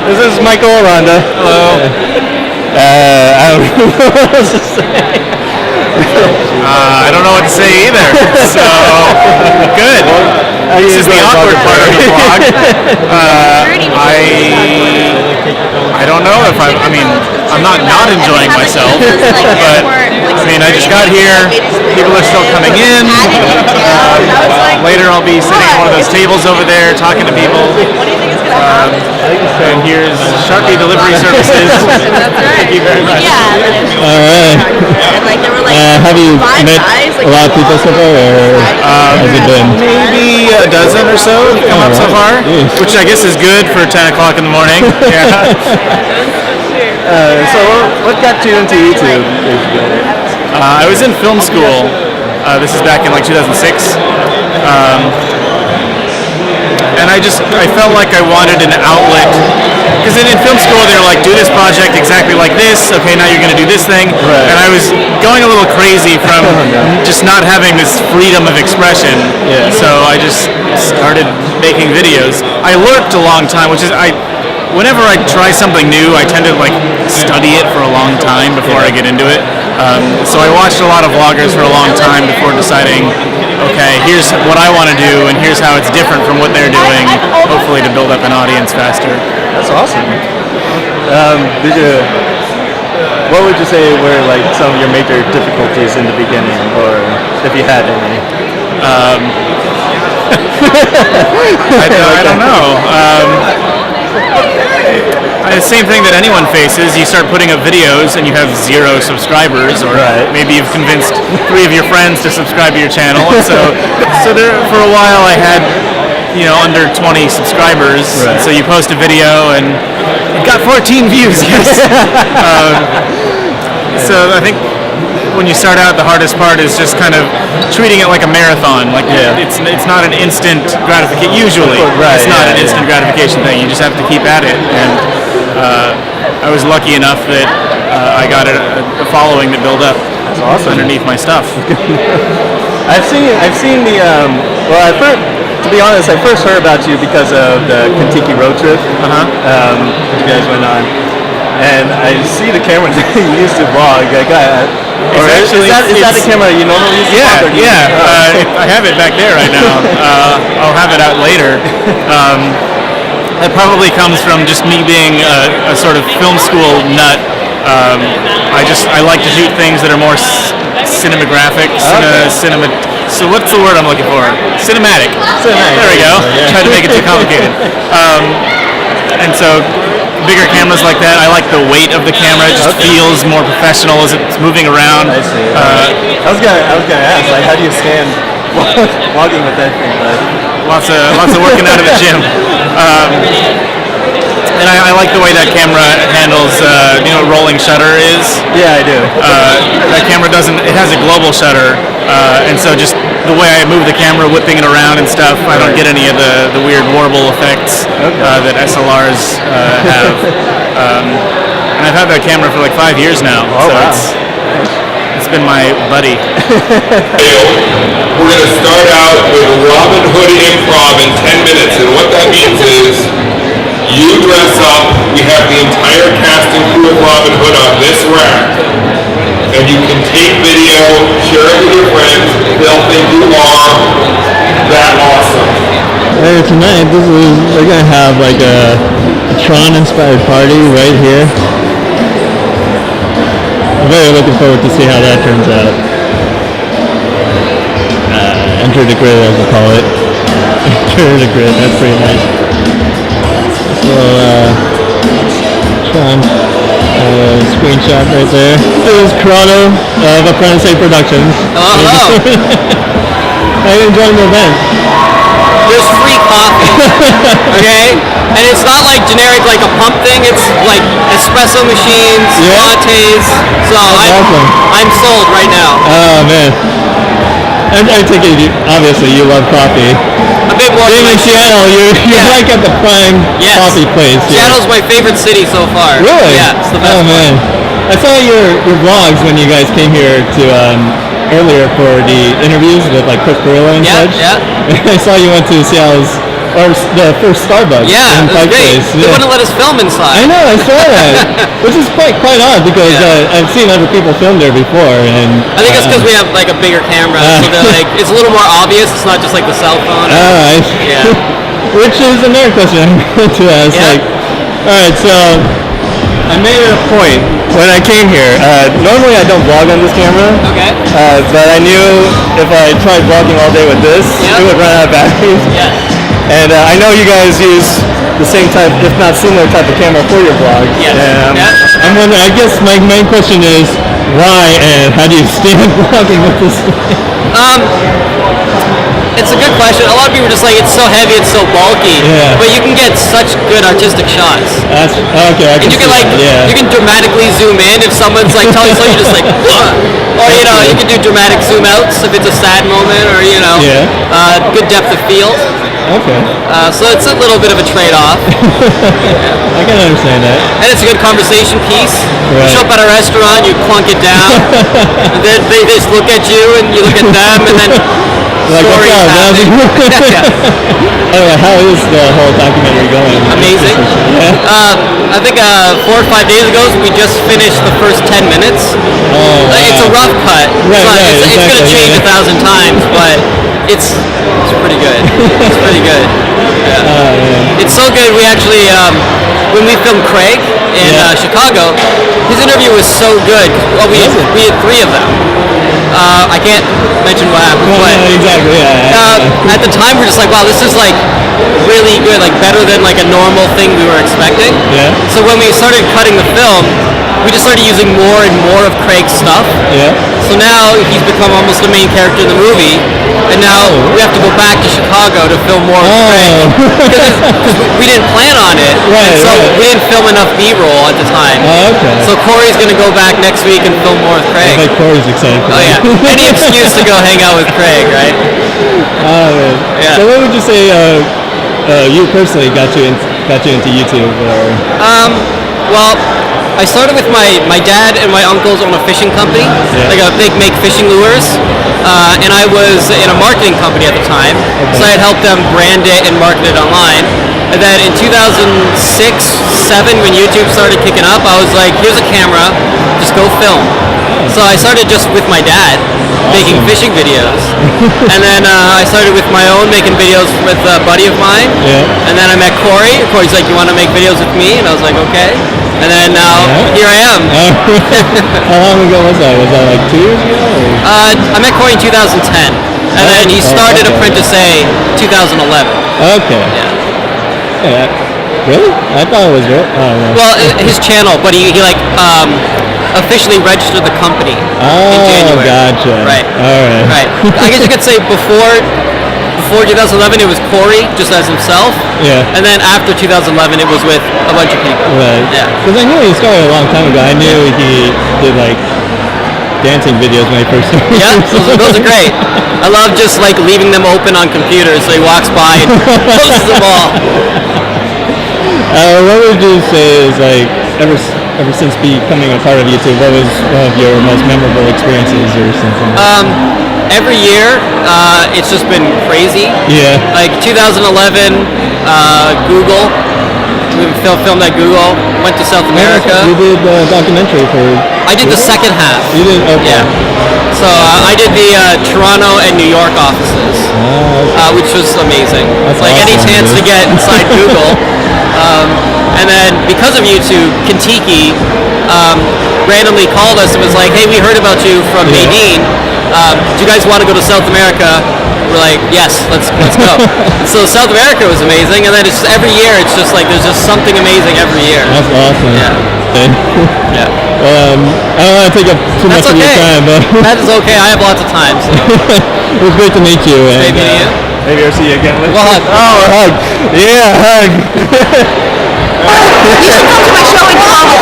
This is Michael Aranda. Hello. I don't know what else to say. I don't know what to say either. So, good. This is the awkward part of the vlog. I don't know if I'm not enjoying myself, but I mean, I just got here. People are still coming in. Later, I'll be sitting at one of those tables over there talking to people. And here's Sharpie Delivery Services. Thank you very much. All right. Have you met a lot of people so far, or has it been? Maybe a dozen or so have come up so far, which I guess is good for 10 o'clock in the morning. Yeah. So what got you into YouTube? I was in film school. This is back in like 2006. And I felt like I wanted an outlet, because in film school they're like, do this project exactly like this, okay, now you're going to do this thing, and I was going a little crazy from just not having this freedom of expression, so I just started making videos. I lurked a long time, which is, whenever I try something new, I tend to like study it for a long time before I get into it. So I watched a lot of vloggers for a long time before deciding, okay, here's what I want to do, and here's how it's different from what they're doing, hopefully to build up an audience faster. That's awesome. What would you say were like some of your major difficulties in the beginning, or if you had any? I don't know. The same thing that anyone faces. You start putting up videos and you have 0 subscribers, or maybe you've convinced 3 of your friends to subscribe to your channel. And so there, for a while I had, under 20 subscribers. So you post a video and it got 14 views. So I think when you start out, the hardest part is just kind of treating it like a marathon. Like it's not an instant gratification. Usually, it's not an instant gratification thing. You just have to keep at it. And I was lucky enough that I got a following to build up. That's awesome. Underneath my stuff. I've seen the to be honest, I first heard about you because of the Kentucky road trip that you guys went on, and I see the camera that you used to vlog. Is that the camera you normally use? I have it back there right now. I'll have it out later. That probably comes from just me being a sort of film school nut. I like to shoot things that are more cinematographic. So what's the word I'm looking for? Cinematic. There we go. Tried to make it too complicated. And so bigger cameras like that, I like the weight of the camera. It just feels more professional as it's moving around. I see. I was gonna ask, like, how do you stand vlogging with that thing? Lots of working out of the gym. And I like the way that camera handles, you know what rolling shutter is? Yeah, I do. That camera it has a global shutter, and so just the way I move the camera, whipping it around and stuff, I don't get any of the weird warble effects that SLRs have. And I've had that camera for like 5 years now, it's been my buddy. We're going to start out with Robin Hood Improv in 10 minutes, and what that means is you dress up, we have the entire cast and crew of Robin Hood on this rack, and you can take video, share it with your friends, they'll think you are that awesome. Hey, tonight we're going to have like a Tron-inspired party right here. I'm very looking forward to see how that turns out. Enter the grid, as we call it. Enter the grid, that's pretty nice. So, Tron screenshot right there. This is Corrado of ApprenticeA Productions. Hello. How are you enjoying the event? There's free coffee, okay? And it's not like generic, like a pump thing. It's like espresso machines, lattes. So I'm sold right now. Oh man. I take it, obviously you love coffee. A bit more. Being in Seattle, you're like at the prime coffee place. Seattle's my favorite city so far. Really? Yeah, it's the best. Oh man. I saw your vlogs when you guys came here to earlier for the interviews with like Chris Perillo and such. Yeah. I saw you went to Seattle's or the first Starbucks Yeah, in it was Pike great. Place. They Yeah. wouldn't let us film inside. I know, I saw that, which is quite odd because I've seen other people film there before, and I think it's because we have like a bigger camera, so they're like it's a little more obvious. It's not just like the cell phone. Yeah. Which is another question I'm going to ask. Yeah. Like, all right, so I made it a point when I came here. Normally I don't vlog on this camera. Okay. But I knew if I tried vlogging all day with this, it would run out of batteries. Yeah. And I know you guys use the same type, if not similar type of camera for your vlogs. Yes. I'm wondering, I guess my main question is, why and how do you stand vlogging with this thing? It's a good question. A lot of people are just like, it's so heavy, it's so bulky. Yeah. But you can get such good artistic shots. That's, okay, I And can you can see like, that, you can dramatically zoom in if someone's like telling you something, you're just like, or you know, you can do dramatic zoom outs if it's a sad moment, or you know, good depth of field. Okay. So it's a little bit of a trade-off. I can understand that. And it's a good conversation piece. You Right. show up at a restaurant, you clunk it down, and then they just look at you, and you look at them, and then Like, what's stories up? happen. Anyway, how is the whole documentary going? Amazing. Yeah. I think 4 or 5 days ago, we just finished the first 10 minutes. Oh, It's a rough cut. It's going to change 1,000 times, but it's pretty good. It's pretty good. Yeah. It's so good. We actually, when we filmed Craig in Chicago, his interview was so good. Well, we had 3 of them. I can't mention what happened, but exactly. at the time we're just like, wow, this is like really good, like better than like a normal thing we were expecting. Yeah. So when we started cutting the film, we just started using more and more of Craig's stuff. Yeah. So now he's become almost the main character in the movie, and now we have to go back to Chicago to film more of Craig because we didn't plan on it. Right, and so we didn't film enough B-roll at the time. Oh, okay. So Corey's gonna go back next week and film more of Craig. I bet Corey's excited for Oh that. yeah, any excuse to go hang out with Craig, right? Oh, man. Yeah. So what would you say you personally got you into YouTube? Or? Well, I started with my dad and my uncles own a fishing company. Like they make fishing lures, and I was in a marketing company at the time, so I had helped them brand it and market it online. And then in 2006-07, when YouTube started kicking up, I was like, here's a camera, just go film. So I started just with my dad, making fishing videos. And then I started with my own, making videos with a buddy of mine. Yeah. And then I met Corey. Corey's like, you want to make videos with me? And I was like, okay. And then now, here I am. How long ago was that? Was that like 2 years ago? Or? I met Corey in 2010. And then he started ApprenticeA 2011. Okay. Yeah. Really? I thought it was real. Oh, no. Well, his channel, but he like officially registered the company in January. Gotcha. Right. All right. Right. I guess you could say before 2011 it was Corey just as himself. Yeah. And then after 2011 it was with a bunch of people. Right. Yeah. Because I knew he started a long time ago. I knew he did like dancing videos when I first started. Yeah, those are great. I love just like leaving them open on computers so he walks by and posts them all. What would you say is like ever since becoming a part of YouTube, what was one of your most memorable experiences or something? Every year, it's just been crazy. Yeah. Like 2011, Google. We filmed at Google. Went to South America. You did a documentary for. I did the second half. You did. Okay. Yeah. So I did the Toronto and New York offices, which was amazing. That's like awesome, any chance to dude. get inside Google. And then because of YouTube, Kentucky randomly called us and was like, "Hey, we heard about you from Nadine. Do you guys want to go to South America?" We're like, "Yes, let's go." So South America was amazing, and then it's just, every year it's just like there's just something amazing every year. That's awesome. Yeah. Yeah. I don't want to take up too much of your time, but that is okay. I have lots of time. So. it was great to meet you. Great meeting you. Maybe I'll see you again later. Well, hug. Oh, hug. Yeah, hug. You should come to my show in Congo.